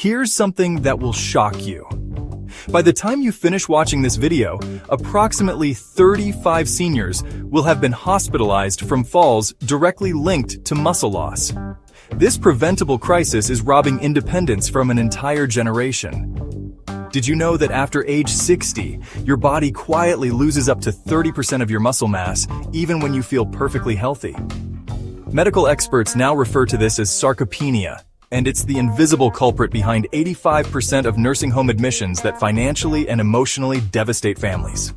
Here's something that will shock you. By the time you finish watching this video, approximately 35 seniors will have been hospitalized from falls directly linked to muscle loss. This preventable crisis is robbing independence from an entire generation. Did you know that after age 60, your body quietly loses up to 30% of your muscle mass, even when you feel perfectly healthy? Medical experts now refer to this as sarcopenia, and it's the invisible culprit behind 85% of nursing home admissions that financially and emotionally devastate families.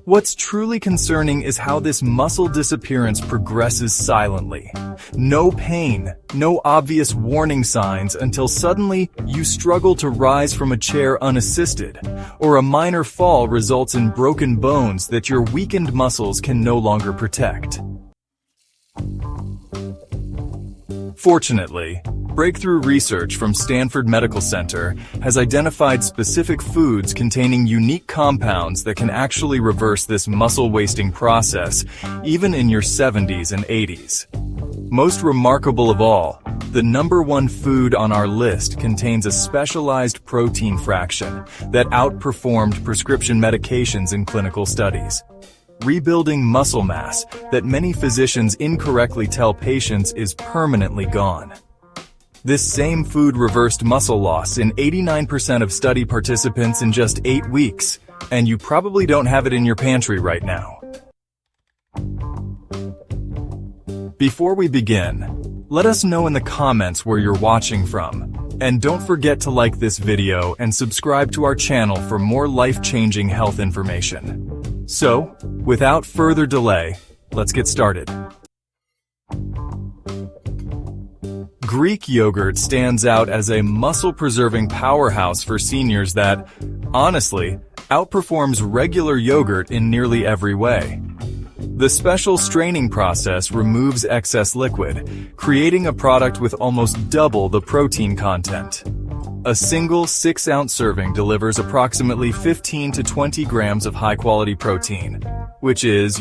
What's truly concerning is how this muscle disappearance progresses silently. No pain, no obvious warning signs until suddenly you struggle to rise from a chair unassisted, or a minor fall results in broken bones that your weakened muscles can no longer protect. Fortunately, breakthrough research from Stanford Medical Center has identified specific foods containing unique compounds that can actually reverse this muscle-wasting process, even in your 70s and 80s. Most remarkable of all, the #1 food on our list contains a specialized protein fraction that outperformed prescription medications in clinical studies, rebuilding muscle mass that many physicians incorrectly tell patients is permanently gone. This same food reversed muscle loss in 89% of study participants in just 8 weeks, and you probably don't have it in your pantry right now. Before we begin, let us know in the comments where you're watching from, and don't forget to like this video and subscribe to our channel for more life-changing health information. So, without further delay, let's get started. Greek yogurt stands out as a muscle-preserving powerhouse for seniors that, honestly, outperforms regular yogurt in nearly every way. The special straining process removes excess liquid, creating a product with almost double the protein content. A single 6-ounce serving delivers approximately 15 to 20 grams of high-quality protein, which is,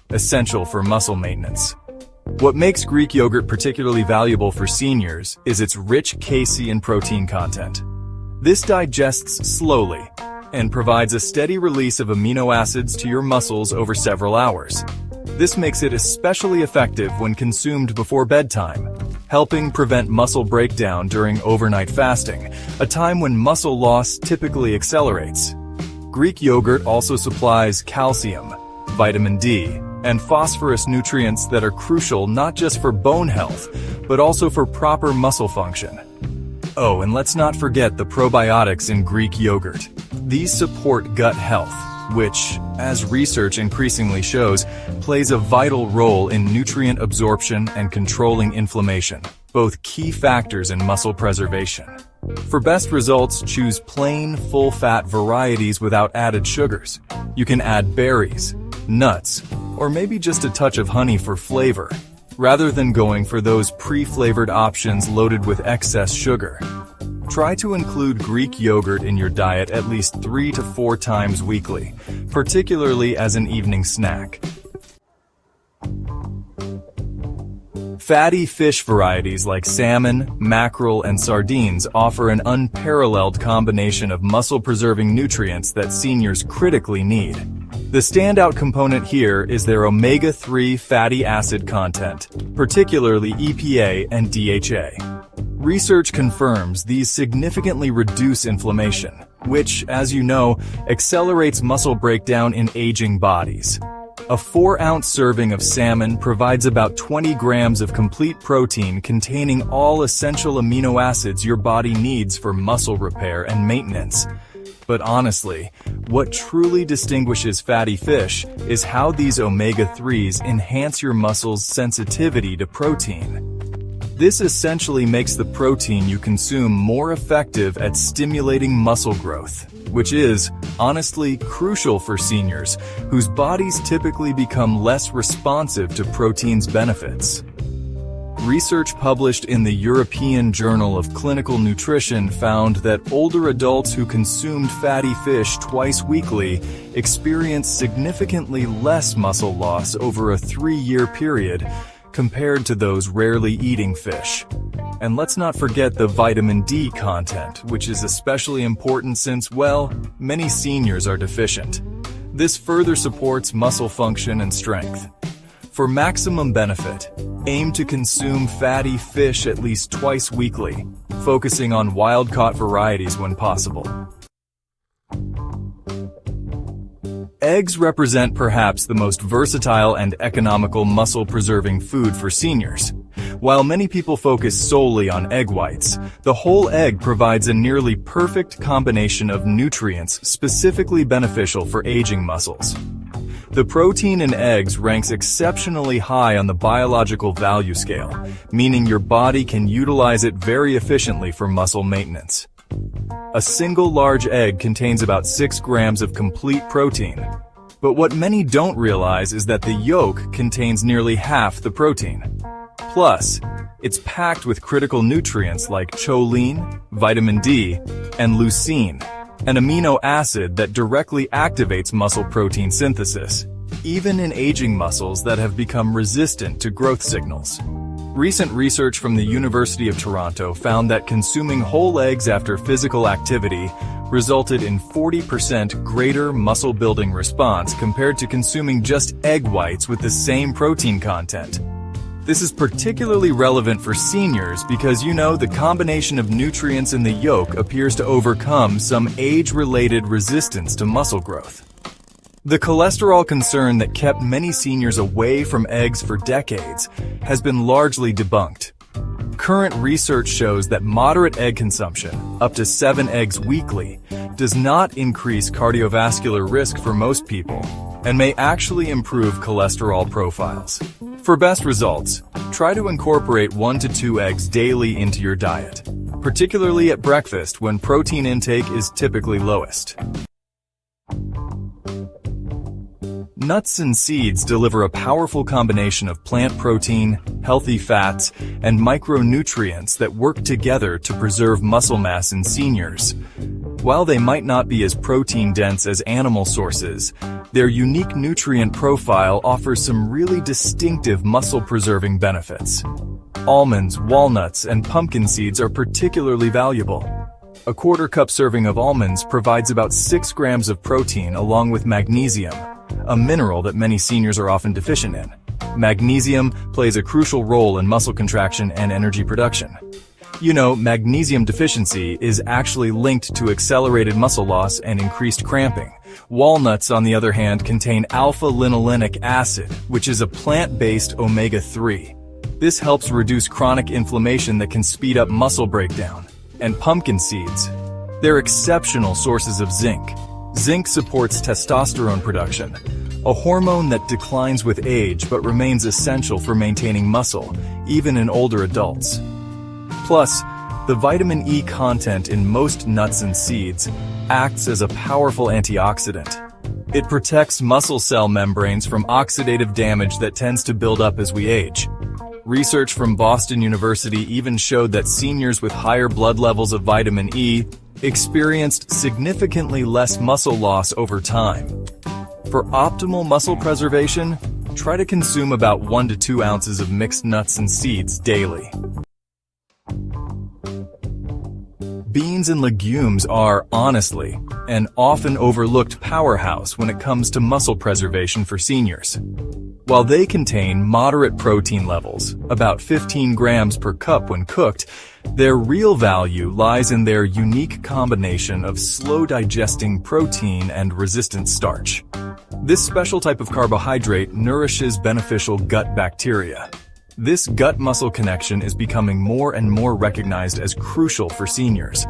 essential for muscle maintenance. What makes Greek yogurt particularly valuable for seniors is its rich casein protein content. This digests slowly and provides a steady release of amino acids to your muscles over several hours. This makes it especially effective when consumed before bedtime, helping prevent muscle breakdown during overnight fasting, a time when muscle loss typically accelerates. Greek yogurt also supplies calcium, vitamin D, and phosphorus nutrients that are crucial not just for bone health, but also for proper muscle function. Oh, and let's not forget the probiotics in Greek yogurt. These support gut health, which, as research increasingly shows, plays a vital role in nutrient absorption and controlling inflammation, both key factors in muscle preservation. For best results, choose plain, full-fat varieties without added sugars. You can add berries, nuts, or maybe just a touch of honey for flavor, rather than going for those pre-flavored options loaded with excess sugar. Try to include Greek yogurt in your diet at least 3 to 4 times weekly, particularly as an evening snack. Fatty fish varieties like salmon, mackerel, and sardines offer an unparalleled combination of muscle-preserving nutrients that seniors critically need. The standout component here is their omega-3 fatty acid content, particularly EPA and DHA. Research confirms these significantly reduce inflammation, which, as you know, accelerates muscle breakdown in aging bodies. A 4-ounce serving of salmon provides about 20 grams of complete protein containing all essential amino acids your body needs for muscle repair and maintenance. But honestly, what truly distinguishes fatty fish is how these omega-3s enhance your muscles' sensitivity to protein. This essentially makes the protein you consume more effective at stimulating muscle growth, which is, honestly, crucial for seniors whose bodies typically become less responsive to protein's benefits. Research published in the European Journal of Clinical Nutrition found that older adults who consumed fatty fish twice weekly experienced significantly less muscle loss over a 3-year period compared to those rarely eating fish. And let's not forget the vitamin D content, which is especially important since, well, many seniors are deficient. This further supports muscle function and strength. For maximum benefit, aim to consume fatty fish at least twice weekly, focusing on wild-caught varieties when possible. Eggs represent perhaps the most versatile and economical muscle-preserving food for seniors. While many people focus solely on egg whites, the whole egg provides a nearly perfect combination of nutrients specifically beneficial for aging muscles. The protein in eggs ranks exceptionally high on the biological value scale, meaning your body can utilize it very efficiently for muscle maintenance. A single large egg contains about 6 grams of complete protein. But what many don't realize is that the yolk contains nearly half the protein. Plus, it's packed with critical nutrients like choline, vitamin D, and leucine, an amino acid that directly activates muscle protein synthesis, even in aging muscles that have become resistant to growth signals. Recent research from the University of Toronto found that consuming whole eggs after physical activity resulted in 40% greater muscle-building response compared to consuming just egg whites with the same protein content. This is particularly relevant for seniors because the combination of nutrients in the yolk appears to overcome some age-related resistance to muscle growth. The cholesterol concern that kept many seniors away from eggs for decades has been largely debunked. Current research shows that moderate egg consumption, up to 7 eggs weekly, does not increase cardiovascular risk for most people and may actually improve cholesterol profiles. For best results, try to incorporate 1 to 2 eggs daily into your diet, particularly at breakfast when protein intake is typically lowest. Nuts and seeds deliver a powerful combination of plant protein, healthy fats, and micronutrients that work together to preserve muscle mass in seniors. While they might not be as protein-dense as animal sources, their unique nutrient profile offers some really distinctive muscle-preserving benefits. Almonds, walnuts, and pumpkin seeds are particularly valuable. A quarter-cup serving of almonds provides about 6 grams of protein along with magnesium, a mineral that many seniors are often deficient in. Magnesium plays a crucial role in muscle contraction and energy production. Magnesium deficiency is actually linked to accelerated muscle loss and increased cramping. Walnuts, on the other hand, contain alpha-linolenic acid, which is a plant-based omega-3. This helps reduce chronic inflammation that can speed up muscle breakdown. And pumpkin seeds. They're exceptional sources of zinc. Zinc supports testosterone production, a hormone that declines with age but remains essential for maintaining muscle, even in older adults. Plus, the vitamin E content in most nuts and seeds acts as a powerful antioxidant. It protects muscle cell membranes from oxidative damage that tends to build up as we age. Research from Boston University even showed that seniors with higher blood levels of vitamin E experienced significantly less muscle loss over time. For optimal muscle preservation, try to consume about 1 to 2 ounces of mixed nuts and seeds daily. Beans and legumes are, honestly, an often overlooked powerhouse when it comes to muscle preservation for seniors. While they contain moderate protein levels, about 15 grams per cup when cooked, their real value lies in their unique combination of slow-digesting protein and resistant starch. This special type of carbohydrate nourishes beneficial gut bacteria. This gut-muscle connection is becoming more and more recognized as crucial for seniors.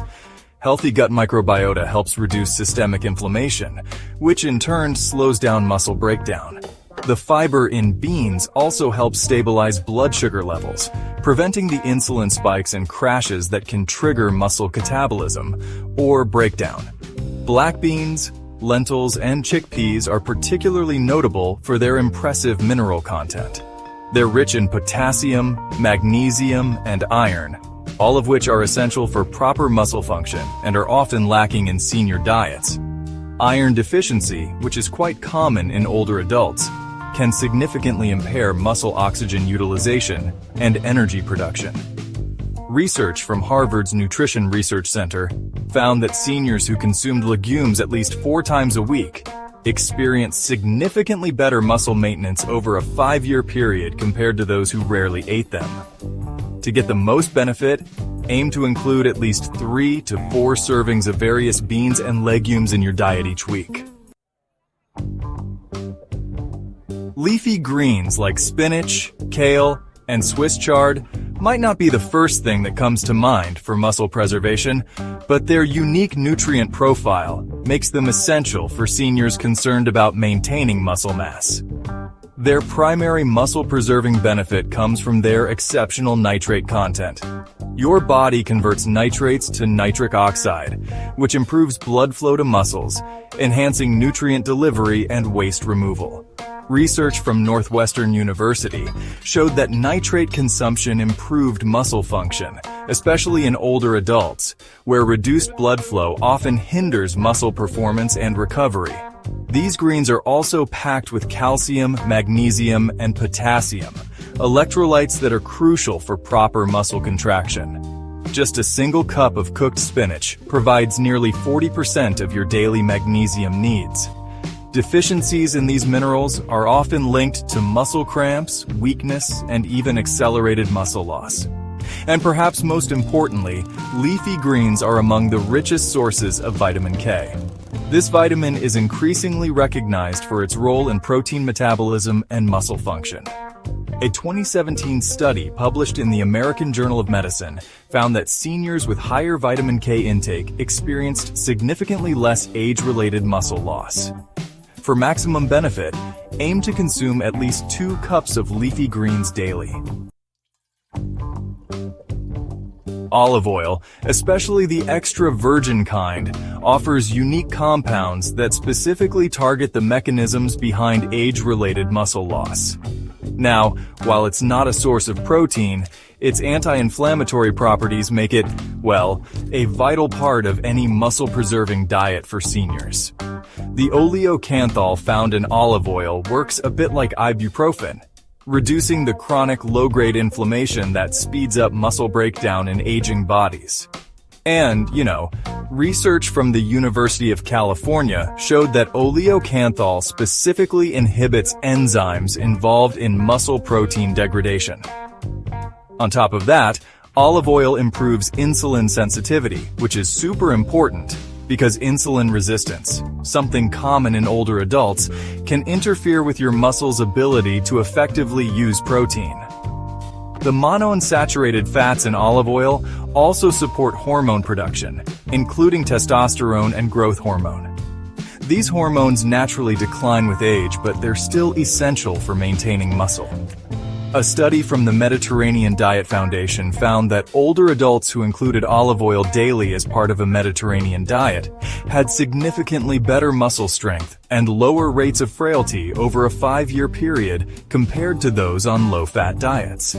Healthy gut microbiota helps reduce systemic inflammation, which in turn slows down muscle breakdown. The fiber in beans also helps stabilize blood sugar levels, preventing the insulin spikes and crashes that can trigger muscle catabolism or breakdown. Black beans, lentils, and chickpeas are particularly notable for their impressive mineral content. They're rich in potassium, magnesium, and iron, all of which are essential for proper muscle function and are often lacking in senior diets. Iron deficiency, which is quite common in older adults, can significantly impair muscle oxygen utilization and energy production. Research from Harvard's Nutrition Research Center found that seniors who consumed legumes at least 4 times a week experienced significantly better muscle maintenance over a 5-year period compared to those who rarely ate them. To get the most benefit, aim to include at least 3 to 4 servings of various beans and legumes in your diet each week. Leafy greens like spinach, kale, and Swiss chard might not be the first thing that comes to mind for muscle preservation, but their unique nutrient profile makes them essential for seniors concerned about maintaining muscle mass. Their primary muscle-preserving benefit comes from their exceptional nitrate content. Your body converts nitrates to nitric oxide, which improves blood flow to muscles, enhancing nutrient delivery and waste removal. Research from Northwestern University showed that nitrate consumption improved muscle function, especially in older adults, where reduced blood flow often hinders muscle performance and recovery. These greens are also packed with calcium, magnesium, and potassium, electrolytes that are crucial for proper muscle contraction. Just a single cup of cooked spinach provides nearly 40% of your daily magnesium needs. Deficiencies in these minerals are often linked to muscle cramps, weakness, and even accelerated muscle loss. And perhaps most importantly, leafy greens are among the richest sources of vitamin K. This vitamin is increasingly recognized for its role in protein metabolism and muscle function. A 2017 study published in the American Journal of Medicine found that seniors with higher vitamin K intake experienced significantly less age-related muscle loss. For maximum benefit, aim to consume at least 2 cups of leafy greens daily. Olive oil, especially the extra virgin kind, offers unique compounds that specifically target the mechanisms behind age-related muscle loss. Now, while it's not a source of protein, its anti-inflammatory properties make it, well, a vital part of any muscle-preserving diet for seniors. The oleocanthal found in olive oil works a bit like ibuprofen, reducing the chronic low-grade inflammation that speeds up muscle breakdown in aging bodies. And, research from the University of California showed that oleocanthal specifically inhibits enzymes involved in muscle protein degradation. On top of that, olive oil improves insulin sensitivity, which is super important because insulin resistance, something common in older adults, can interfere with your muscle's ability to effectively use protein. The monounsaturated fats in olive oil also support hormone production, including testosterone and growth hormone. These hormones naturally decline with age, but they're still essential for maintaining muscle. A study from the Mediterranean Diet Foundation found that older adults who included olive oil daily as part of a Mediterranean diet had significantly better muscle strength and lower rates of frailty over a 5-year period compared to those on low-fat diets.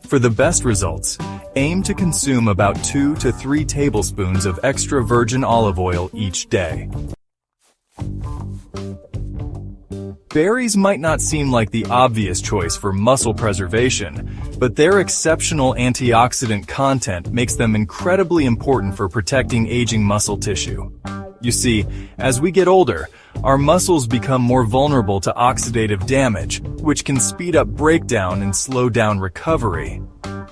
For the best results, aim to consume about 2 to 3 tablespoons of extra virgin olive oil each day. Berries might not seem like the obvious choice for muscle preservation, but their exceptional antioxidant content makes them incredibly important for protecting aging muscle tissue. You see, as we get older, our muscles become more vulnerable to oxidative damage, which can speed up breakdown and slow down recovery.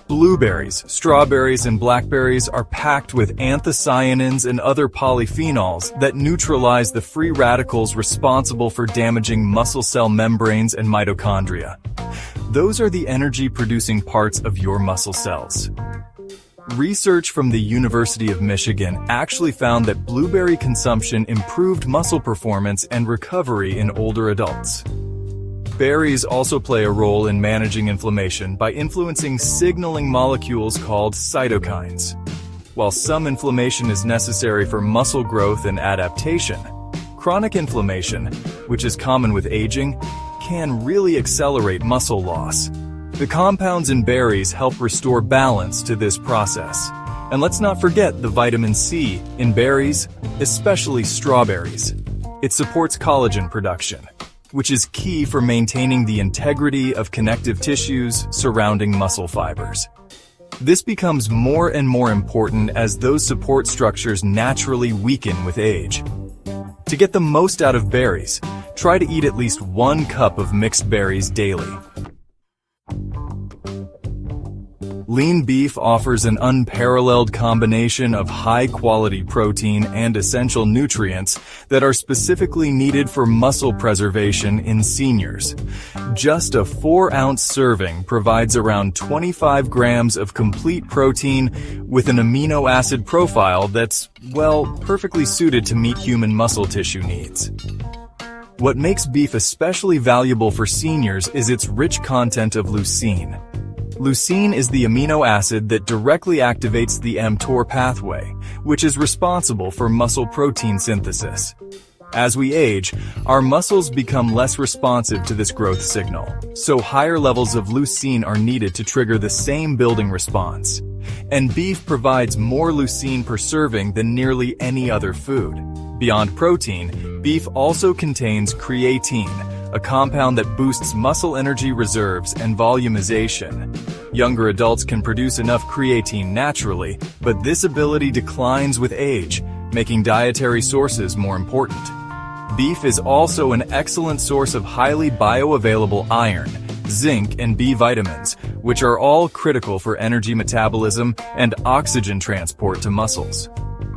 Blueberries, strawberries, and blackberries are packed with anthocyanins and other polyphenols that neutralize the free radicals responsible for damaging muscle cell membranes and mitochondria. Those are the energy-producing parts of your muscle cells. Research from the University of Michigan actually found that blueberry consumption improved muscle performance and recovery in older adults. Berries also play a role in managing inflammation by influencing signaling molecules called cytokines. While some inflammation is necessary for muscle growth and adaptation, chronic inflammation, which is common with aging, can really accelerate muscle loss. The compounds in berries help restore balance to this process. And let's not forget the vitamin C in berries, especially strawberries. It supports collagen production. which is key for maintaining the integrity of connective tissues surrounding muscle fibers. This becomes more and more important as those support structures naturally weaken with age. To get the most out of berries, try to eat at least 1 cup of mixed berries daily. Lean beef offers an unparalleled combination of high-quality protein and essential nutrients that are specifically needed for muscle preservation in seniors. Just a 4-ounce serving provides around 25 grams of complete protein with an amino acid profile that's, well, perfectly suited to meet human muscle tissue needs. What makes beef especially valuable for seniors is its rich content of leucine. Leucine is the amino acid that directly activates the mTOR pathway, which is responsible for muscle protein synthesis. As we age, our muscles become less responsive to this growth signal, so higher levels of leucine are needed to trigger the same building response. And beef provides more leucine per serving than nearly any other food. Beyond protein, beef also contains creatine, a compound that boosts muscle energy reserves and volumization. Younger adults can produce enough creatine naturally, but this ability declines with age, making dietary sources more important. Beef is also an excellent source of highly bioavailable iron, zinc, and B vitamins, which are all critical for energy metabolism and oxygen transport to muscles.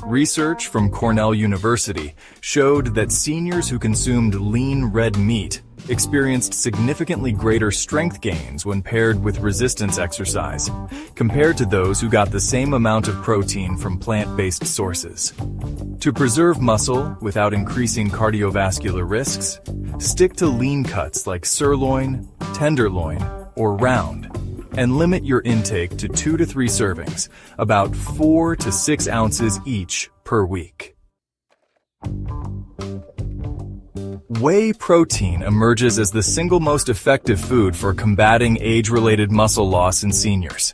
Research from Cornell University showed that seniors who consumed lean red meat experienced significantly greater strength gains when paired with resistance exercise, compared to those who got the same amount of protein from plant-based sources. To preserve muscle without increasing cardiovascular risks, stick to lean cuts like sirloin, tenderloin, or round, and limit your intake to 2 to 3 servings, about 4 to 6 ounces each per week. Whey protein emerges as the single most effective food for combating age-related muscle loss in seniors.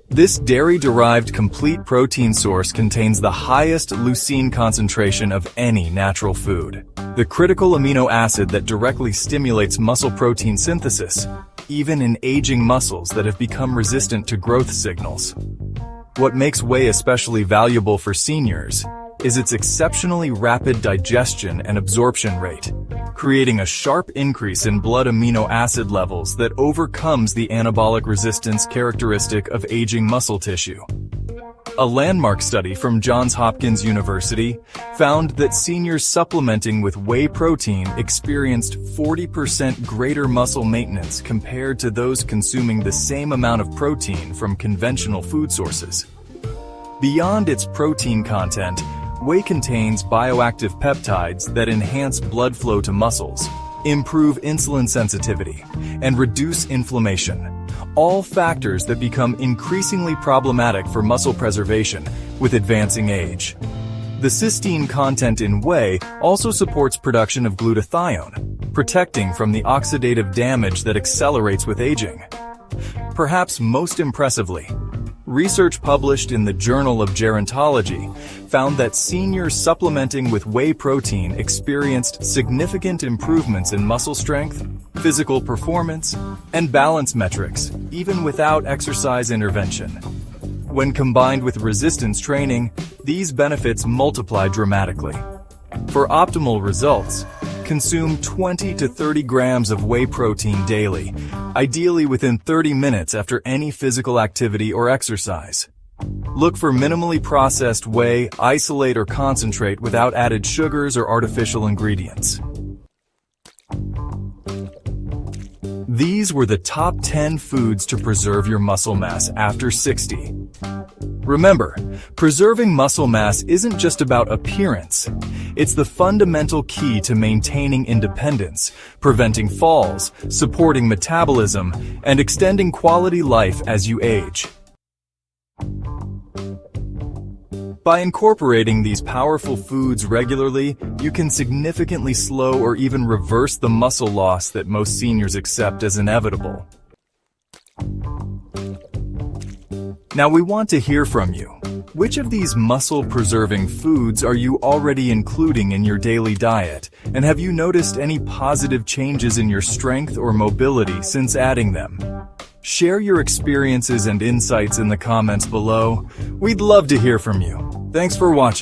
This dairy-derived complete protein source contains the highest leucine concentration of any natural food, the critical amino acid that directly stimulates muscle protein synthesis, even in aging muscles that have become resistant to growth signals. What makes whey especially valuable for seniors is its exceptionally rapid digestion and absorption rate, creating a sharp increase in blood amino acid levels that overcomes the anabolic resistance characteristic of aging muscle tissue. A landmark study from Johns Hopkins University found that seniors supplementing with whey protein experienced 40% greater muscle maintenance compared to those consuming the same amount of protein from conventional food sources. Beyond its protein content, whey contains bioactive peptides that enhance blood flow to muscles, improve insulin sensitivity, and reduce inflammation, all factors that become increasingly problematic for muscle preservation with advancing age. The cysteine content in whey also supports production of glutathione, protecting from the oxidative damage that accelerates with aging. Perhaps most impressively, research published in the Journal of Gerontology found that seniors supplementing with whey protein experienced significant improvements in muscle strength, physical performance, and balance metrics, even without exercise intervention. When combined with resistance training, these benefits multiply dramatically. For optimal results, consume 20 to 30 grams of whey protein daily, ideally within 30 minutes after any physical activity or exercise. Look for minimally processed whey, isolate or concentrate without added sugars or artificial ingredients. These were the top 10 foods to preserve your muscle mass after 60. Remember, preserving muscle mass isn't just about appearance. It's the fundamental key to maintaining independence, preventing falls, supporting metabolism, and extending quality life as you age. By incorporating these powerful foods regularly, you can significantly slow or even reverse the muscle loss that most seniors accept as inevitable. Now we want to hear from you. Which of these muscle-preserving foods are you already including in your daily diet? And have you noticed any positive changes in your strength or mobility since adding them? Share your experiences and insights in the comments below. We'd love to hear from you. Thanks for watching.